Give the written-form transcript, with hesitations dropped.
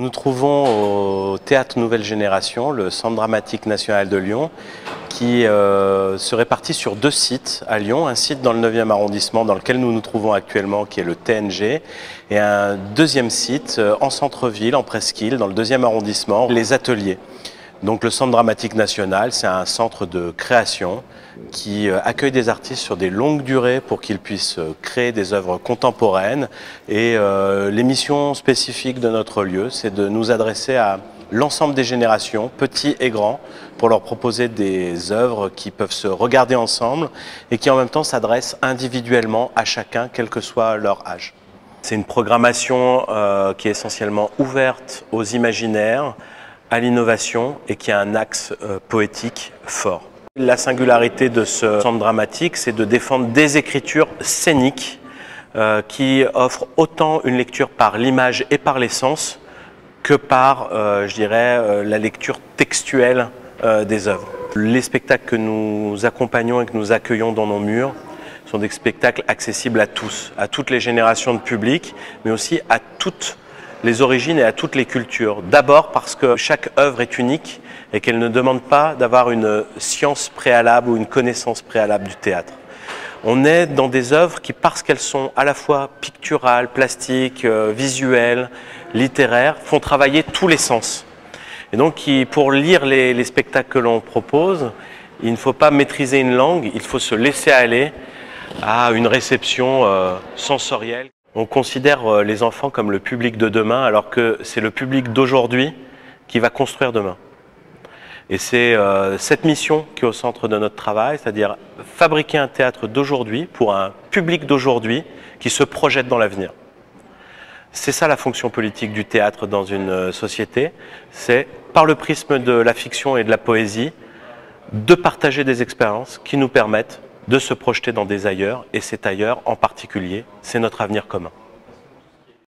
nous trouvons au Théâtre Nouvelle Génération, le Centre dramatique national de Lyon, qui se répartit sur 2 sites à Lyon, un site dans le 9e arrondissement dans lequel nous nous trouvons actuellement, qui est le TNG, et un 2e site en centre-ville, en Presqu'île, dans le 2e arrondissement, les Ateliers. Donc le Centre dramatique national, c'est un centre de création qui accueille des artistes sur des longues durées pour qu'ils puissent créer des œuvres contemporaines. Et les missions spécifiques de notre lieu, c'est de nous adresser à l'ensemble des générations, petits et grands, pour leur proposer des œuvres qui peuvent se regarder ensemble et qui en même temps s'adressent individuellement à chacun, quel que soit leur âge. C'est une programmation qui est essentiellement ouverte aux imaginaires, à l'innovation et qui a un axe poétique fort. La singularité de ce centre dramatique, c'est de défendre des écritures scéniques qui offrent autant une lecture par l'image et par les sens que par, je dirais, la lecture textuelle des œuvres. Les spectacles que nous accompagnons et que nous accueillons dans nos murs sont des spectacles accessibles à tous, à toutes les générations de public, mais aussi à toutes les origines et à toutes les cultures. D'abord parce que chaque œuvre est unique et qu'elle ne demande pas d'avoir une science préalable ou une connaissance préalable du théâtre. On est dans des œuvres qui, parce qu'elles sont à la fois picturales, plastiques, visuelles, littéraires, font travailler tous les sens. Et donc pour lire les spectacles que l'on propose, il ne faut pas maîtriser une langue, il faut se laisser aller à une réception sensorielle. On considère les enfants comme le public de demain, alors que c'est le public d'aujourd'hui qui va construire demain. Et c'est cette mission qui est au centre de notre travail, c'est-à-dire fabriquer un théâtre d'aujourd'hui pour un public d'aujourd'hui qui se projette dans l'avenir. C'est ça la fonction politique du théâtre dans une société, c'est par le prisme de la fiction et de la poésie, de partager des expériences qui nous permettent de se projeter dans des ailleurs, et cet ailleurs en particulier, c'est notre avenir commun.